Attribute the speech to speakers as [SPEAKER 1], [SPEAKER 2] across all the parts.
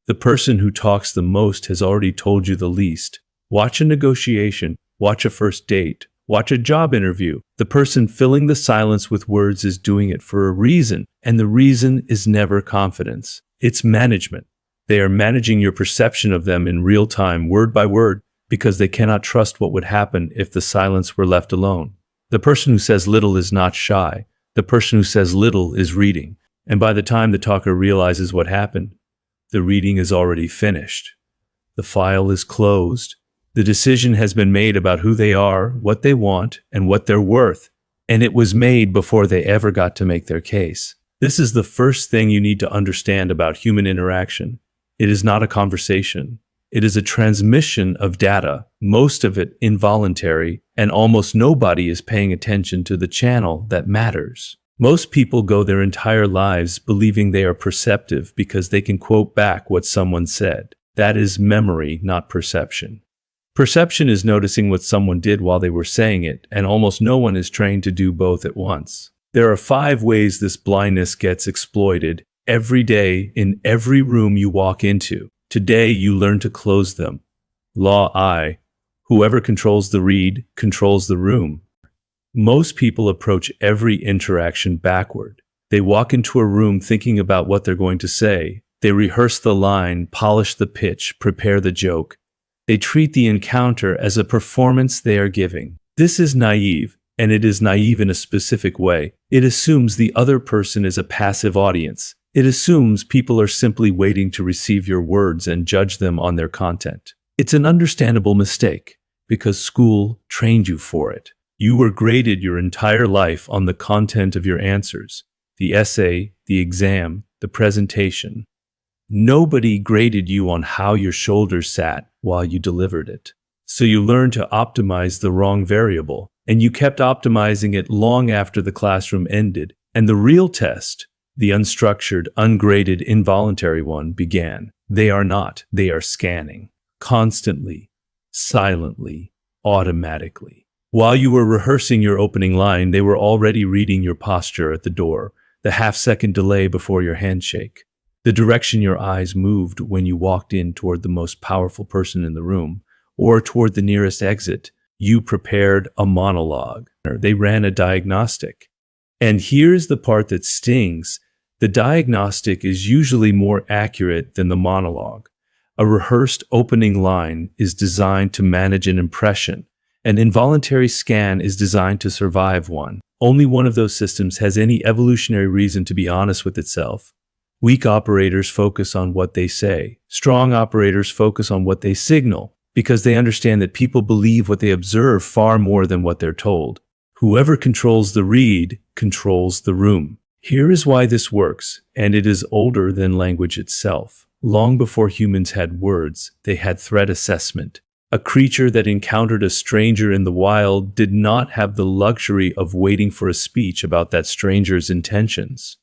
[SPEAKER 1] The person who talks the most has already told you the least. Watch a negotiation, watch a first date, watch a job interview. The person filling the silence with words is doing it for a reason, and the reason is never confidence. It's management. They are managing your perception of them in real time, word by word, because they cannot trust what would happen if the silence were left alone. The person who says little is not shy. The person who says little is reading. And by the time the talker realizes what happened, the reading is already finished. The file is closed. The decision has been made about who they are, what they want, and what they're worth. And it was made before they ever got to make their case. This is the first thing you need to understand about human interaction. It is not a conversation. It is a transmission of data, most of it involuntary, and almost nobody is paying attention to the channel that matters. Most people go their entire lives believing they are perceptive because they can quote back what someone said. That is memory, not perception. Perception is noticing what someone did while they were saying it, and almost no one is trained to do both at once. There are 5 ways this blindness gets exploited every day in every room you walk into. Today, you learn to close them. Law I. Whoever controls the read controls the room. Most people approach every interaction backward. They walk into a room thinking about what they're going to say. They rehearse the line, polish the pitch, prepare the joke. They treat the encounter as a performance they are giving. This is naive, and it is naive in a specific way. It assumes the other person is a passive audience. It assumes people are simply waiting to receive your words and judge them on their content. It's an understandable mistake, because school trained you for it. You were graded your entire life on the content of your answers, the essay, the exam, the presentation. Nobody graded you on how your shoulders sat while you delivered it. So you learned to optimize the wrong variable, and you kept optimizing it long after the classroom ended, and the real test, the unstructured, ungraded, involuntary one, began. They are not. They are scanning. Constantly, silently, automatically. While you were rehearsing your opening line, they were already reading your posture at the door, the half-second delay before your handshake, the direction your eyes moved when you walked in toward the most powerful person in the room, or toward the nearest exit. You prepared a monologue. They ran a diagnostic. And here's the part that stings. The diagnostic is usually more accurate than the monologue. A rehearsed opening line is designed to manage an impression. An involuntary scan is designed to survive one. Only one of those systems has any evolutionary reason to be honest with itself. Weak operators focus on what they say. Strong operators focus on what they signal, because they understand that people believe what they observe far more than what they're told. Whoever controls the read controls the room. Here is why this works, and it is older than language itself. Long before humans had words, they had threat assessment. A creature that encountered a stranger in the wild did not have the luxury of waiting for a speech about that stranger's intentions.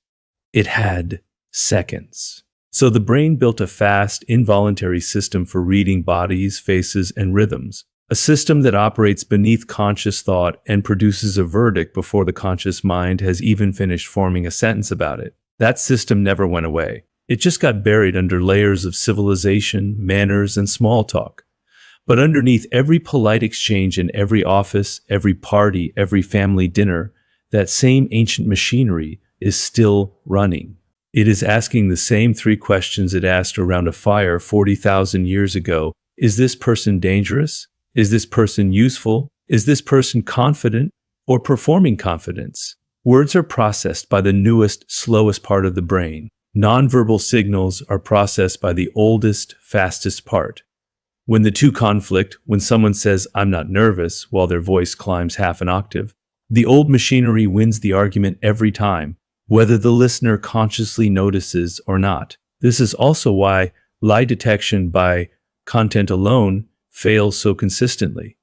[SPEAKER 1] It had seconds. So the brain built a fast, involuntary system for reading bodies, faces, and rhythms. A system that operates beneath conscious thought and produces a verdict before the conscious mind has even finished forming a sentence about it. That system never went away. It just got buried under layers of civilization, manners, and small talk. But underneath every polite exchange in every office, every party, every family dinner, that same ancient machinery is still running. It is asking the same 3 questions it asked around a fire 40,000 years ago. Is this person dangerous? Is this person useful? Is this person confident or performing confidence? Words are processed by the newest, slowest part of the brain. Nonverbal signals are processed by the oldest, fastest part. When the two conflict, when someone says, "I'm not nervous," while their voice climbs half an octave, the old machinery wins the argument every time, whether the listener consciously notices or not. This is also why lie detection by content alone fails so consistently.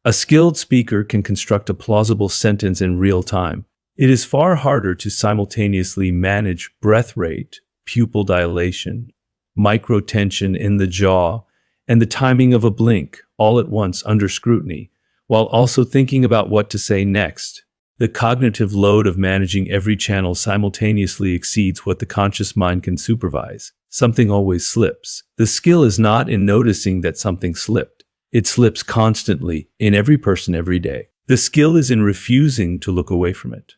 [SPEAKER 1] A skilled speaker can construct a plausible sentence in real time. It is far harder to simultaneously manage breath rate, pupil dilation, microtension in the jaw, and the timing of a blink all at once under scrutiny, while also thinking about what to say next. The cognitive load of managing every channel simultaneously exceeds what the conscious mind can supervise. Something always slips. The skill is not in noticing that something slipped. It slips constantly in every person every day. The skill is in refusing to look away from it.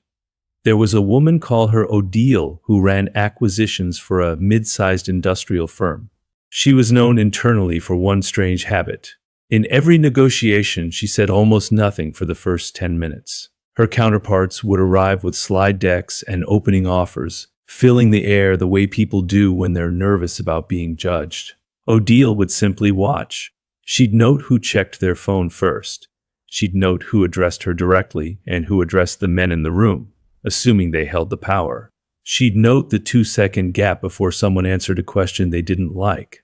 [SPEAKER 1] There was a woman, call her Odile, who ran acquisitions for a mid-sized industrial firm. She was known internally for one strange habit. In every negotiation, she said almost nothing for the first 10 minutes. Her counterparts would arrive with slide decks and opening offers, filling the air the way people do when they're nervous about being judged. Odile would simply watch. She'd note who checked their phone first. She'd note who addressed her directly and who addressed the men in the room, assuming they held the power. She'd note the 2-second gap before someone answered a question they didn't like.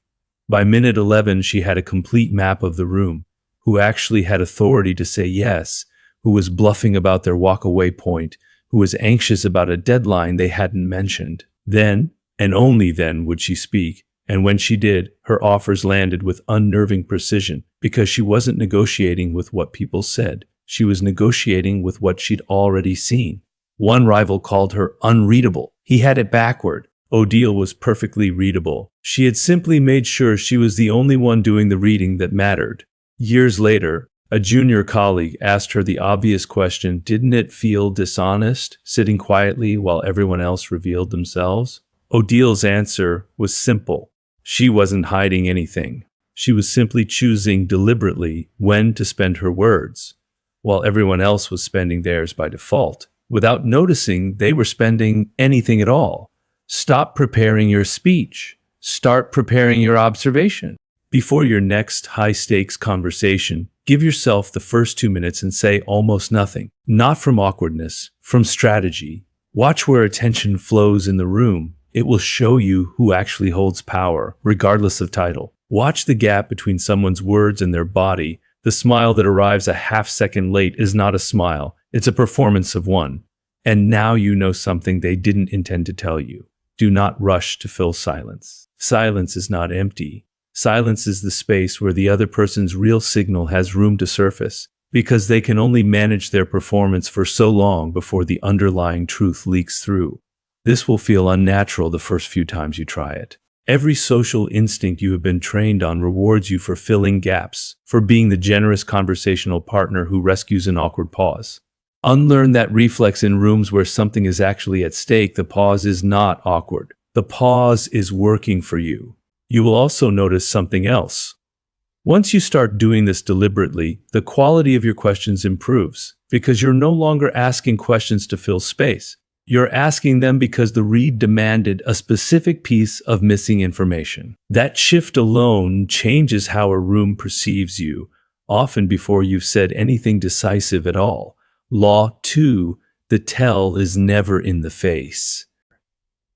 [SPEAKER 1] By minute 11, she had a complete map of the room, who actually had authority to say yes, who was bluffing about their walk-away point, who was anxious about a deadline they hadn't mentioned. Then, and only then, would she speak, and when she did, her offers landed with unnerving precision, because she wasn't negotiating with what people said. She was negotiating with what she'd already seen. One rival called her unreadable. He had it backward. Odile was perfectly readable. She had simply made sure she was the only one doing the reading that mattered. Years later, a junior colleague asked her the obvious question, didn't it feel dishonest, sitting quietly while everyone else revealed themselves? Odile's answer was simple. She wasn't hiding anything. She was simply choosing deliberately when to spend her words, while everyone else was spending theirs by default, without noticing they were spending anything at all. Stop preparing your speech. Start preparing your observation. Before your next high-stakes conversation, give yourself the first 2 minutes and say almost nothing. Not from awkwardness, from strategy. Watch where attention flows in the room. It will show you who actually holds power, regardless of title. Watch the gap between someone's words and their body. The smile that arrives a half-second late is not a smile. It's a performance of one. And now you know something they didn't intend to tell you. Do not rush to fill silence. Silence is not empty. Silence is the space where the other person's real signal has room to surface, because they can only manage their performance for so long before the underlying truth leaks through. This will feel unnatural the first few times you try it. Every social instinct you have been trained on rewards you for filling gaps, for being the generous conversational partner who rescues an awkward pause. Unlearn that reflex in rooms where something is actually at stake. The pause is not awkward. The pause is working for you. You will also notice something else. Once you start doing this deliberately, the quality of your questions improves, because you're no longer asking questions to fill space. You're asking them because the read demanded a specific piece of missing information. That shift alone changes how a room perceives you, often before you've said anything decisive at all. Law 2, the tell is never in the face.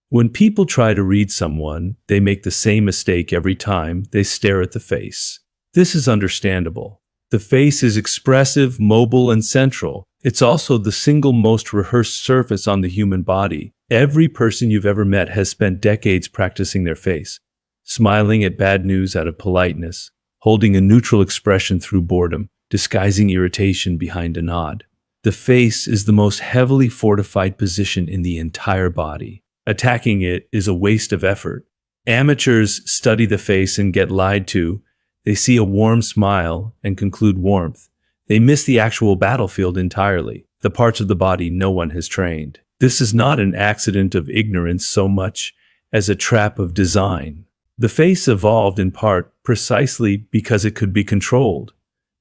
[SPEAKER 1] When people try to read someone, they make the same mistake every time they stare at the face. This is understandable. The face is expressive, mobile, and central. It's also the single most rehearsed surface on the human body. Every person you've ever met has spent decades practicing their face, smiling at bad news out of politeness, holding a neutral expression through boredom, disguising irritation behind a nod. The face is the most heavily fortified position in the entire body. Attacking it is a waste of effort. Amateurs study the face and get lied to. They see a warm smile and conclude warmth. They miss the actual battlefield entirely, the parts of the body no one has trained. This is not an accident of ignorance so much as a trap of design. The face evolved in part precisely because it could be controlled,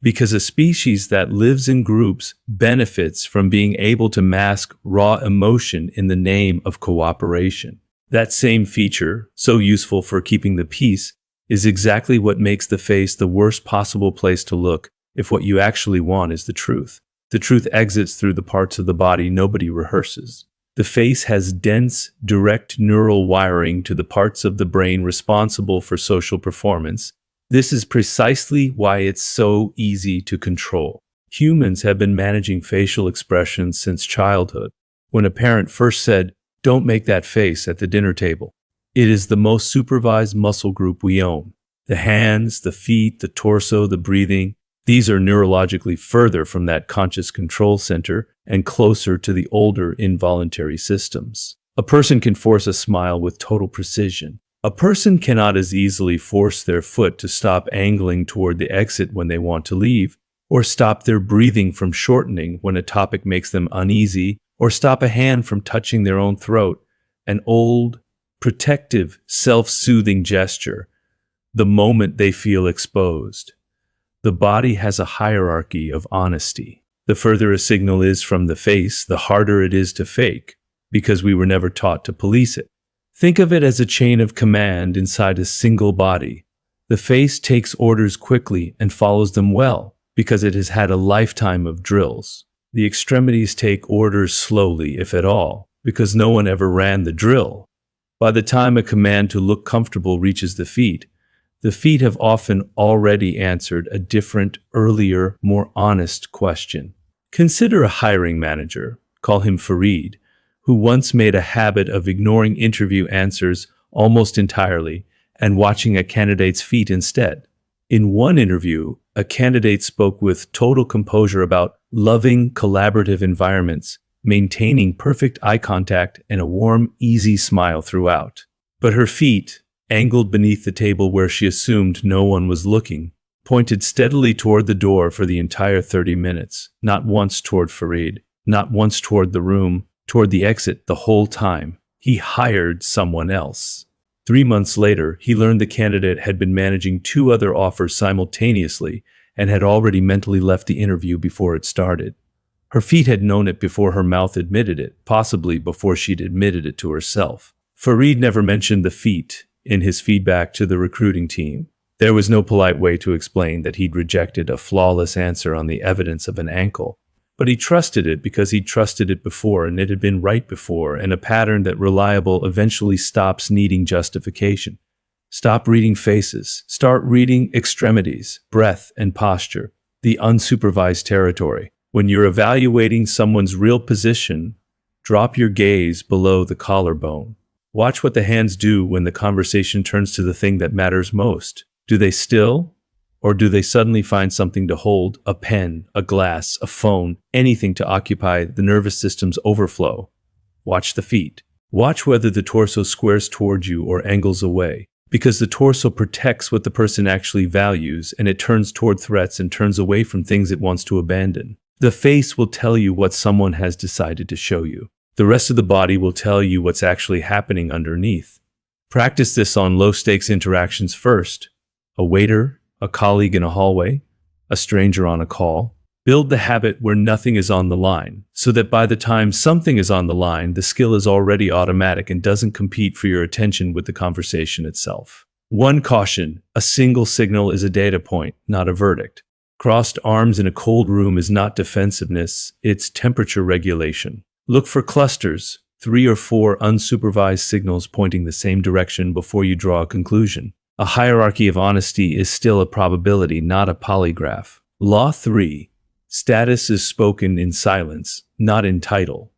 [SPEAKER 1] because a species that lives in groups benefits from being able to mask raw emotion in the name of cooperation. That same feature, so useful for keeping the peace, is exactly what makes the face the worst possible place to look if what you actually want is the truth. The truth exits through the parts of the body nobody rehearses. The face has dense, direct neural wiring to the parts of the brain responsible for social performance. This is precisely why it's so easy to control. Humans have been managing facial expressions since childhood. When a parent first said, "Don't make that face at the dinner table," it is the most supervised muscle group we own. The hands, the feet, the torso, the breathing, These are neurologically further from that conscious control center and closer to the older involuntary systems. A person can force a smile with total precision. A person cannot as easily force their foot to stop angling toward the exit when they want to leave, or stop their breathing from shortening when a topic makes them uneasy, or stop a hand from touching their own throat. An old, protective, self-soothing gesture, the moment they feel exposed. The body has a hierarchy of honesty. The further a signal is from the face, the harder it is to fake, because we were never taught to police it. Think of it as a chain of command inside a single body. The face takes orders quickly and follows them well, because it has had a lifetime of drills. The extremities take orders slowly, if at all, because no one ever ran the drill. By the time a command to look comfortable reaches the feet have often already answered a different, earlier, more honest question. Consider a hiring manager, call him Fareed, who once made a habit of ignoring interview answers almost entirely and watching a candidate's feet instead. In one interview, a candidate spoke with total composure about loving collaborative environments, maintaining perfect eye contact and a warm, easy smile throughout. But her feet, angled beneath the table where she assumed no one was looking, pointed steadily toward the door for the entire 30 minutes, not once toward Fareed, not once toward the room, toward the exit the whole time. He hired someone else. 3 months later, he learned the candidate had been managing 2 other offers simultaneously and had already mentally left the interview before it started. Her feet had known it before her mouth admitted it, possibly before she'd admitted it to herself. Fareed never mentioned the feet in his feedback to the recruiting team. There was no polite way to explain that he'd rejected a flawless answer on the evidence of an ankle. But he trusted it because he'd trusted it before and it had been right before, and a pattern that reliable eventually stops needing justification. Stop reading faces. Start reading extremities, breath, and posture, the unsupervised territory. When you're evaluating someone's real position, drop your gaze below the collarbone. Watch what the hands do when the conversation turns to the thing that matters most. Do they still? Or do they suddenly find something to hold? A pen, a glass, a phone, anything to occupy the nervous system's overflow. Watch the feet. Watch whether the torso squares toward you or angles away. Because the torso protects what the person actually values, and it turns toward threats and turns away from things it wants to abandon. The face will tell you what someone has decided to show you. The rest of the body will tell you what's actually happening underneath. Practice this on low-stakes interactions first. A waiter, a colleague in a hallway, a stranger on a call. Build the habit where nothing is on the line, so that by the time something is on the line, the skill is already automatic and doesn't compete for your attention with the conversation itself. One caution: a single signal is a data point, not a verdict. Crossed arms in a cold room is not defensiveness, it's temperature regulation. Look for clusters, 3 or 4 unsupervised signals pointing the same direction before you draw a conclusion. A hierarchy of honesty is still a probability, not a polygraph. Law 3. Status is spoken in silence, not in title.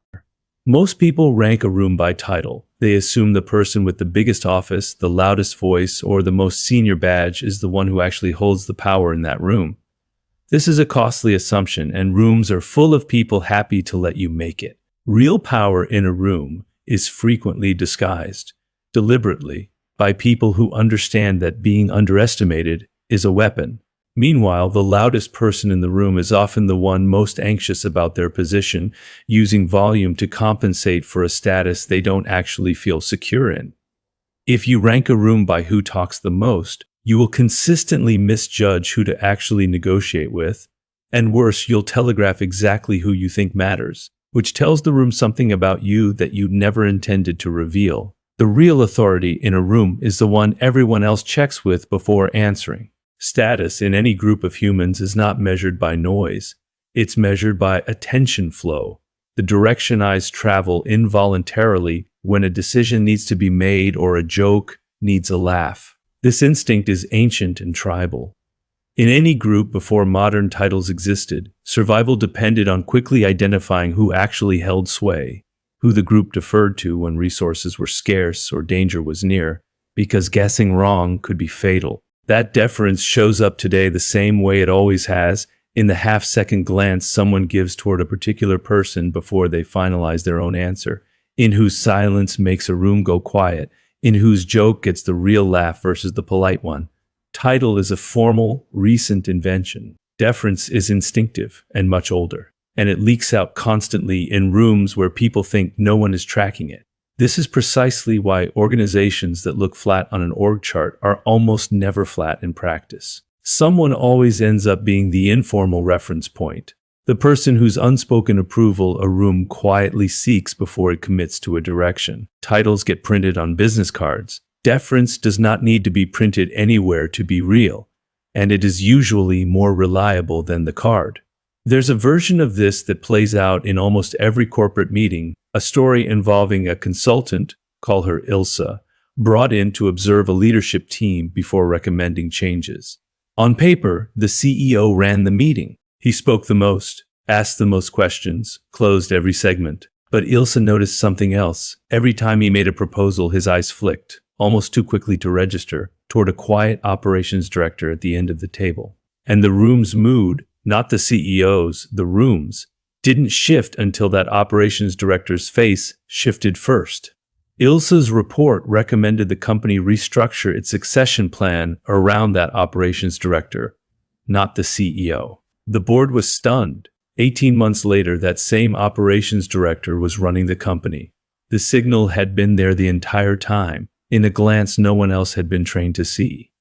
[SPEAKER 1] Most people rank a room by title. They assume the person with the biggest office, the loudest voice, or the most senior badge is the one who actually holds the power in that room. This is a costly assumption, and rooms are full of people happy to let you make it. Real power in a room is frequently disguised, deliberately, by people who understand that being underestimated is a weapon. Meanwhile, the loudest person in the room is often the one most anxious about their position, using volume to compensate for a status they don't actually feel secure in. If you rank a room by who talks the most, you will consistently misjudge who to actually negotiate with, and worse, you'll telegraph exactly who you think matters, which tells the room something about you that you never intended to reveal. The real authority in a room is the one everyone else checks with before answering. Status in any group of humans is not measured by noise. It's measured by attention flow, the direction eyes travel involuntarily when a decision needs to be made or a joke needs a laugh. This instinct is ancient and tribal. In any group before modern titles existed, survival depended on quickly identifying who actually held sway, who the group deferred to when resources were scarce or danger was near, because guessing wrong could be fatal. That deference shows up today the same way it always has, in the half-second glance someone gives toward a particular person before they finalize their own answer, in whose silence makes a room go quiet, in whose joke gets the real laugh versus the polite one. Title is a formal, recent invention. Deference is instinctive and much older, and it leaks out constantly in rooms where people think no one is tracking it. This is precisely why organizations that look flat on an org chart are almost never flat in practice. Someone always ends up being the informal reference point, the person whose unspoken approval a room quietly seeks before it commits to a direction. Titles get printed on business cards. Deference does not need to be printed anywhere to be real, and it is usually more reliable than the card. There's a version of this that plays out in almost every corporate meeting, a story involving a consultant, call her Ilsa, brought in to observe a leadership team before recommending changes. On paper, the CEO ran the meeting. He spoke the most, asked the most questions, closed every segment. But Ilsa noticed something else. Every time he made a proposal, his eyes flicked, almost too quickly to register, toward a quiet operations director at the end of the table. And the room's mood, not the CEO's, the room's, didn't shift until that operations director's face shifted first. Ilsa's report recommended the company restructure its succession plan around that operations director, not the CEO. The board was stunned. 18 months later, that same operations director was running the company. The signal had been there the entire time, in a glance no one else had been trained to see.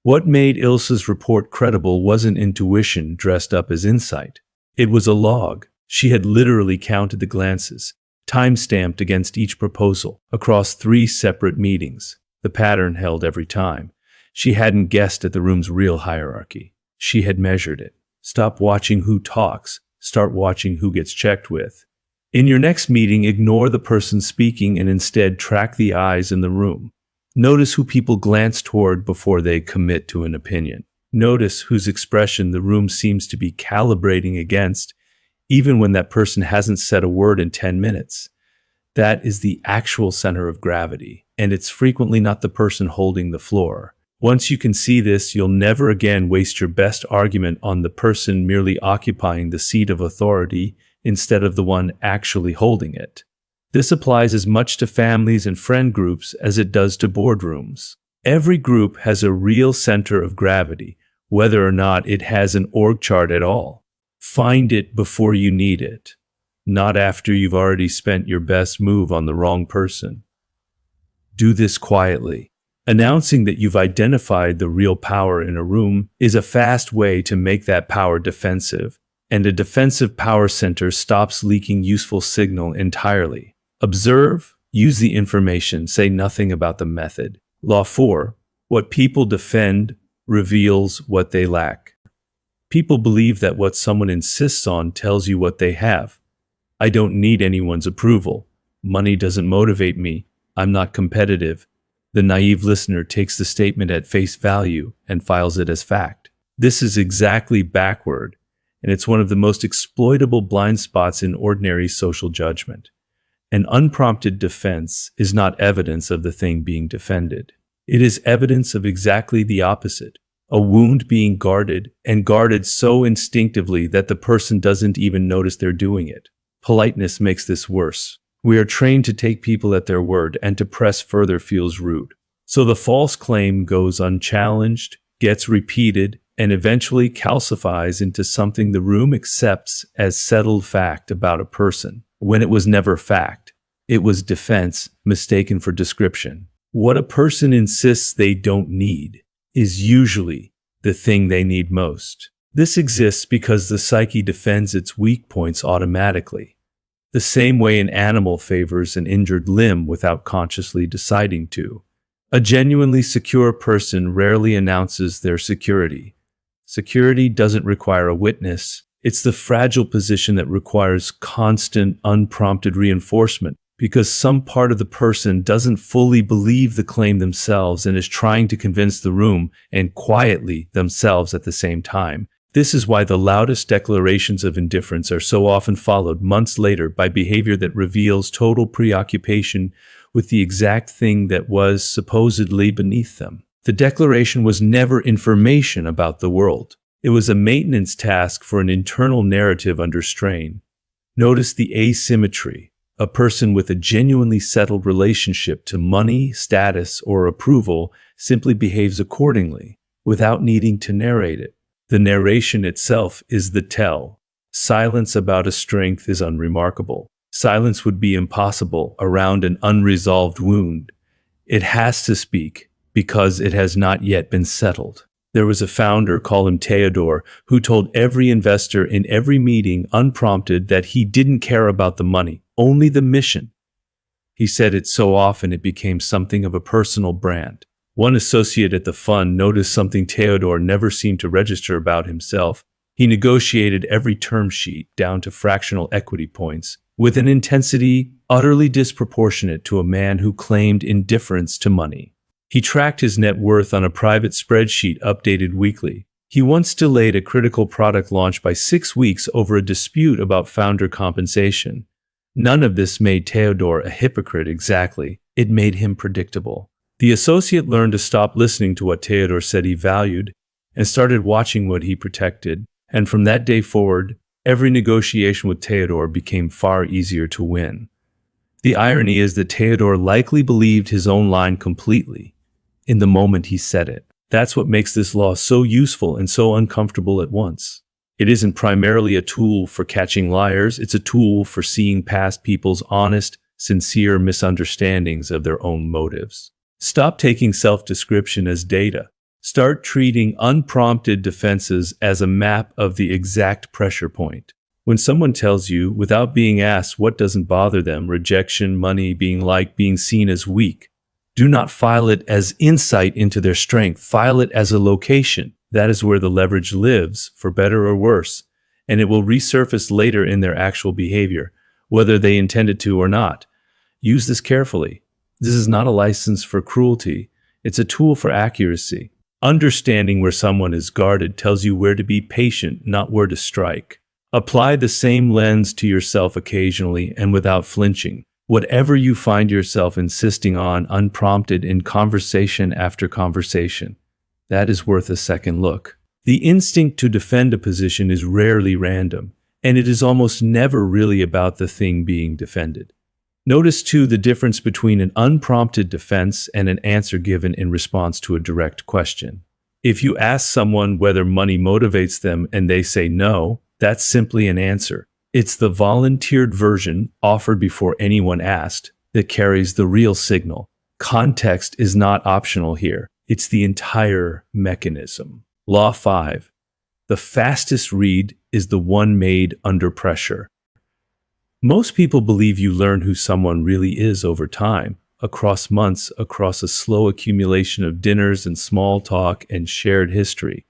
[SPEAKER 1] What made Ilsa's report credible wasn't intuition dressed up as insight. It was a log. She had literally counted the glances, time-stamped against each proposal, across 3 separate meetings. The pattern held every time. She hadn't guessed at the room's real hierarchy. She had measured it. Stop watching who talks. Start watching who gets checked with. In your next meeting, ignore the person speaking and instead track the eyes in the room. Notice who people glance toward before they commit to an opinion. Notice whose expression the room seems to be calibrating against, even when that person hasn't said a word in 10 minutes. That is the actual center of gravity, and it's frequently not the person holding the floor. Once you can see this, you'll never again waste your best argument on the person merely occupying the seat of authority instead of the one actually holding it. This applies as much to families and friend groups as it does to boardrooms. Every group has a real center of gravity, whether or not it has an org chart at all. Find it before you need it, not after you've already spent your best move on the wrong person. Do this quietly. Announcing that you've identified the real power in a room is a fast way to make that power defensive, and a defensive power center stops leaking useful signal entirely. Observe, use the information, say nothing about the method. Law 4. What people defend reveals what they lack. People believe that what someone insists on tells you what they have. I don't need anyone's approval. Money doesn't motivate me. I'm not competitive. The naive listener takes the statement at face value and files it as fact. This is exactly backward, and it's one of the most exploitable blind spots in ordinary social judgment. An unprompted defense is not evidence of the thing being defended. It is evidence of exactly the opposite. A wound being guarded, and guarded so instinctively that the person doesn't even notice they're doing it. Politeness makes this worse. We are trained to take people at their word, and to press further feels rude. So the false claim goes unchallenged, gets repeated, and eventually calcifies into something the room accepts as settled fact about a person, when it was never fact. It was defense, mistaken for description. What a person insists they don't need is usually the thing they need most. This exists because the psyche defends its weak points automatically, the same way an animal favors an injured limb without consciously deciding to. A genuinely secure person rarely announces their security. Security doesn't require a witness. It's the fragile position that requires constant, unprompted reinforcement, because some part of the person doesn't fully believe the claim themselves and is trying to convince the room, and quietly themselves at the same time. This is why the loudest declarations of indifference are so often followed months later by behavior that reveals total preoccupation with the exact thing that was supposedly beneath them. The declaration was never information about the world. It was a maintenance task for an internal narrative under strain. Notice the asymmetry. A person with a genuinely settled relationship to money, status, or approval simply behaves accordingly, without needing to narrate it. The narration itself is the tell. Silence about a strength is unremarkable. Silence would be impossible around an unresolved wound. It has to speak, because it has not yet been settled. There was a founder, call him Theodore, who told every investor in every meeting unprompted that he didn't care about the money, only the mission. He said it so often it became something of a personal brand. One associate at the fund noticed something Theodore never seemed to register about himself. He negotiated every term sheet down to fractional equity points, with an intensity utterly disproportionate to a man who claimed indifference to money. He tracked his net worth on a private spreadsheet updated weekly. He once delayed a critical product launch by 6 weeks over a dispute about founder compensation. None of this made Theodore a hypocrite exactly. It made him predictable. The associate learned to stop listening to what Theodore said he valued and started watching what he protected. And from that day forward, every negotiation with Theodore became far easier to win. The irony is that Theodore likely believed his own line completely in the moment he said it. That's what makes this law so useful and so uncomfortable at once. It isn't primarily a tool for catching liars, it's a tool for seeing past people's honest, sincere misunderstandings of their own motives. Stop taking self-description as data. Start treating unprompted defenses as a map of the exact pressure point. When someone tells you, without being asked what doesn't bother them, rejection, money, being liked, being seen as weak, do not file it as insight into their strength. File it as a location. That is where the leverage lives, for better or worse, and it will resurface later in their actual behavior, whether they intended to or not. Use this carefully. This is not a license for cruelty. It's a tool for accuracy. Understanding where someone is guarded tells you where to be patient, not where to strike. Apply the same lens to yourself occasionally and without flinching. Whatever you find yourself insisting on unprompted in conversation after conversation, that is worth a second look. The instinct to defend a position is rarely random, and it is almost never really about the thing being defended. Notice, too, the difference between an unprompted defense and an answer given in response to a direct question. If you ask someone whether money motivates them and they say no, that's simply an answer. It's the volunteered version, offered before anyone asked, that carries the real signal. Context is not optional here. It's the entire mechanism. Law 5. The fastest read is the one made under pressure. Most people believe you learn who someone really is over time, across months, across a slow accumulation of dinners and small talk and shared history.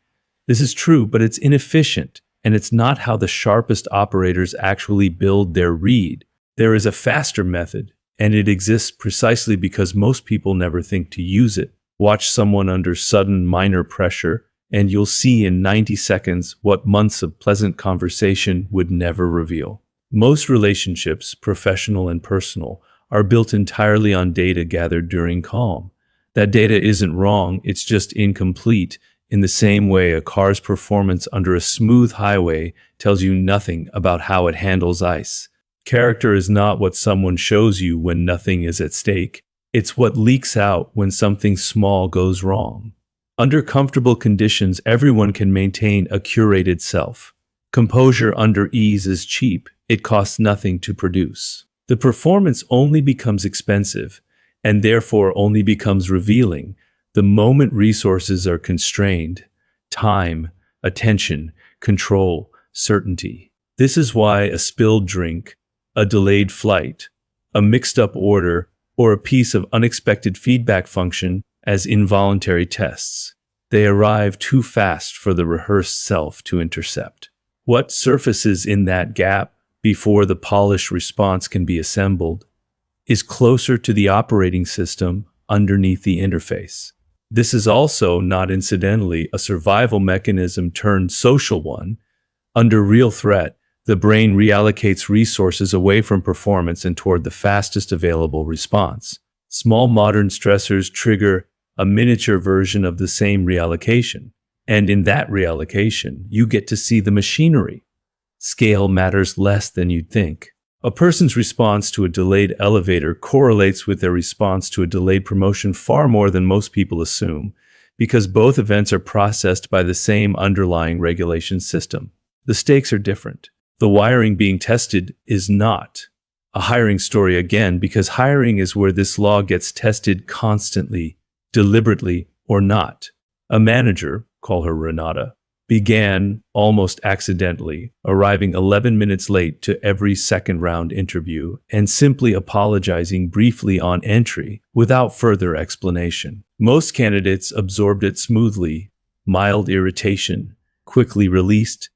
[SPEAKER 1] This is true, but it's inefficient. And it's not how the sharpest operators actually build their read. There is a faster method, and it exists precisely because most people never think to use it. Watch someone under sudden minor pressure, and you'll see in 90 seconds what months of pleasant conversation would never reveal. Most relationships, professional and personal, are built entirely on data gathered during calm. That data isn't wrong, it's just incomplete. In the same way, a car's performance under a smooth highway tells you nothing about how it handles ice. Character is not what someone shows you when nothing is at stake. It's what leaks out when something small goes wrong. Under comfortable conditions, everyone can maintain a curated self. Composure under ease is cheap. It costs nothing to produce. The performance only becomes expensive, and therefore only becomes revealing, the moment resources are constrained: time, attention, control, certainty. This is why a spilled drink, a delayed flight, a mixed-up order, or a piece of unexpected feedback function as involuntary tests. They arrive too fast for the rehearsed self to intercept. What surfaces in that gap before the polished response can be assembled is closer to the operating system underneath the interface. This is also, not incidentally, a survival mechanism turned social one. Under real threat, the brain reallocates resources away from performance and toward the fastest available response. Small modern stressors trigger a miniature version of the same reallocation. And in that reallocation, you get to see the machinery. Scale matters less than you'd think. A person's response to a delayed elevator correlates with their response to a delayed promotion far more than most people assume, because both events are processed by the same underlying regulation system. The stakes are different. The wiring being tested is not. A hiring story again, because hiring is where this law gets tested constantly, deliberately or not. A manager, call her Renata, began almost accidentally, arriving 11 minutes late to every second-round interview and simply apologizing briefly on entry without further explanation. Most candidates absorbed it smoothly, mild irritation, quickly released,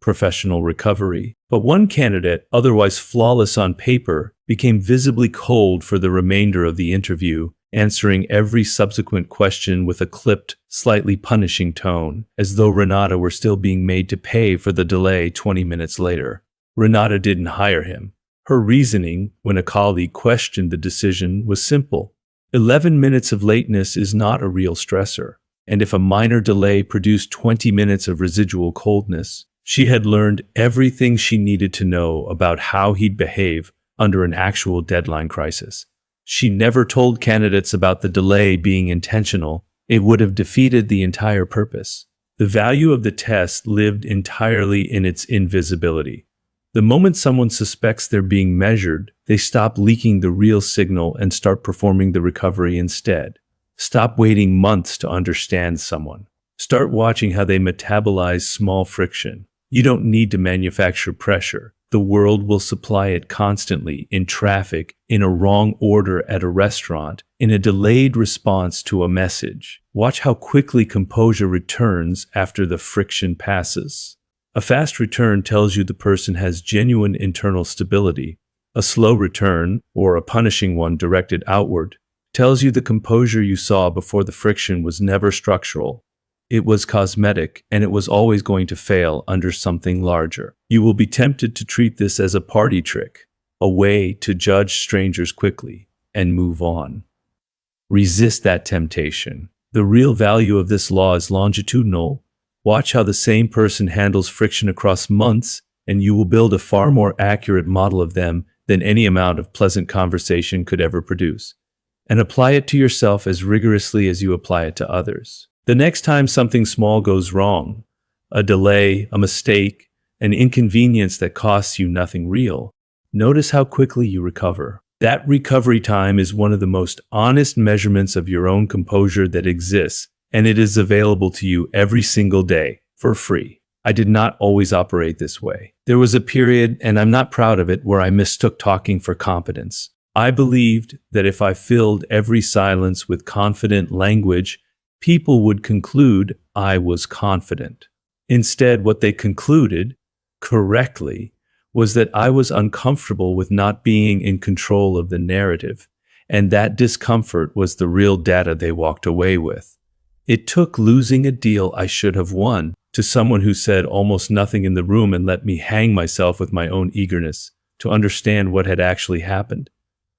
[SPEAKER 1] professional recovery. But one candidate, otherwise flawless on paper, became visibly cold for the remainder of the interview, answering every subsequent question with a clipped, slightly punishing tone, as though Renata were still being made to pay for the delay 20 minutes later. Renata didn't hire him. Her reasoning, when a colleague questioned the decision, was simple. 11 minutes of lateness is not a real stressor, and if a minor delay produced 20 minutes of residual coldness, she had learned everything she needed to know about how he'd behave under an actual deadline crisis. She never told candidates about the delay being intentional. It would have defeated the entire purpose. The value of the test lived entirely in its invisibility. The moment someone suspects they're being measured, they stop leaking the real signal and start performing the recovery instead. Stop waiting months to understand someone. Start watching how they metabolize small friction. You don't need to manufacture pressure. The world will supply it constantly, in traffic, in a wrong order at a restaurant, in a delayed response to a message. Watch how quickly composure returns after the friction passes. A fast return tells you the person has genuine internal stability. A slow return, or a punishing one directed outward, tells you the composure you saw before the friction was never structural. It was cosmetic, and it was always going to fail under something larger. You will be tempted to treat this as a party trick, a way to judge strangers quickly and move on. Resist that temptation. The real value of this law is longitudinal. Watch how the same person handles friction across months, and you will build a far more accurate model of them than any amount of pleasant conversation could ever produce. And apply it to yourself as rigorously as you apply it to others. The next time something small goes wrong, a delay, a mistake, an inconvenience that costs you nothing real, notice how quickly you recover. That recovery time is one of the most honest measurements of your own composure that exists, and it is available to you every single day, for free. I did not always operate this way. There was a period, and I'm not proud of it, where I mistook talking for competence. I believed that if I filled every silence with confident language, people would conclude I was confident. Instead, what they concluded, correctly, was that I was uncomfortable with not being in control of the narrative, and that discomfort was the real data they walked away with. It took losing a deal I should have won to someone who said almost nothing in the room and let me hang myself with my own eagerness to understand what had actually happened.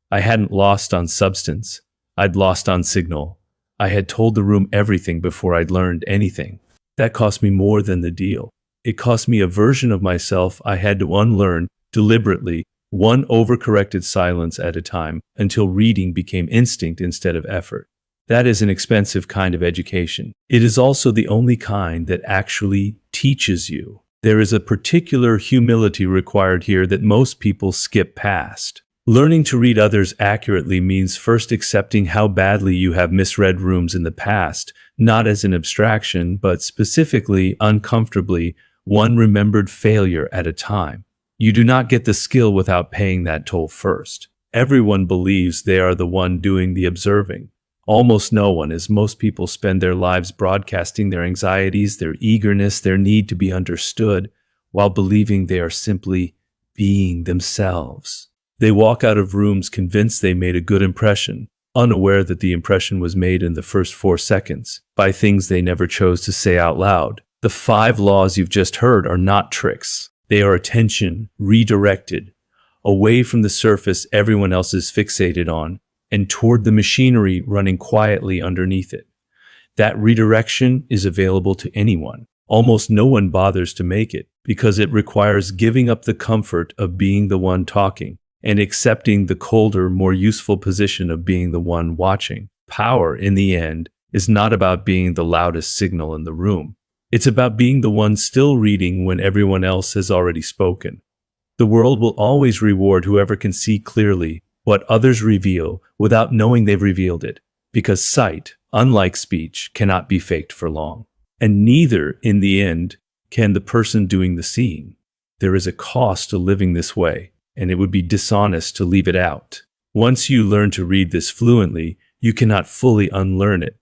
[SPEAKER 1] I hadn't lost on substance. I'd lost on signal. I had told the room everything before I'd learned anything. That cost me more than the deal. It cost me a version of myself I had to unlearn deliberately, one overcorrected silence at a time, until reading became instinct instead of effort. That is an expensive kind of education. It is also the only kind that actually teaches you. There is a particular humility required here that most people skip past. Learning to read others accurately means first accepting how badly you have misread rooms in the past, not as an abstraction, but specifically, uncomfortably, one remembered failure at a time. You do not get the skill without paying that toll first. Everyone believes they are the one doing the observing. Almost no one, as most people spend their lives broadcasting their anxieties, their eagerness, their need to be understood, while believing they are simply being themselves. They walk out of rooms convinced they made a good impression, unaware that the impression was made in the first 4 seconds, by things they never chose to say out loud. The 5 laws you've just heard are not tricks. They are attention redirected away from the surface everyone else is fixated on, and toward the machinery running quietly underneath it. That redirection is available to anyone. Almost no one bothers to make it because it requires giving up the comfort of being the one talking and accepting the colder, more useful position of being the one watching. Power, in the end, is not about being the loudest signal in the room. It's about being the one still reading when everyone else has already spoken. The world will always reward whoever can see clearly what others reveal without knowing they've revealed it, because sight, unlike speech, cannot be faked for long. And neither, in the end, can the person doing the seeing. There is a cost to living this way, and it would be dishonest to leave it out. Once you learn to read this fluently, you cannot fully unlearn it.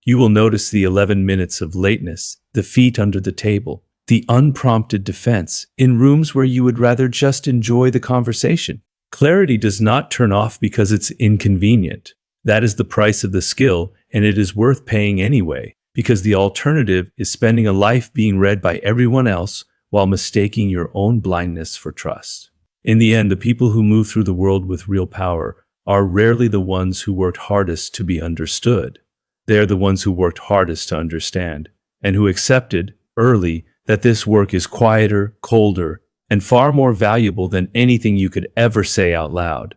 [SPEAKER 1] You will notice the 11 minutes of lateness, the feet under the table, the unprompted defense in rooms where you would rather just enjoy the conversation. Clarity does not turn off because it's inconvenient. That is the price of the skill, and it is worth paying anyway, because the alternative is spending a life being read by everyone else while mistaking your own blindness for trust. In the end, the people who move through the world with real power are rarely the ones who worked hardest to be understood. They are the ones who worked hardest to understand, and who accepted, early, that this work is quieter, colder, and far more valuable than anything you could ever say out loud.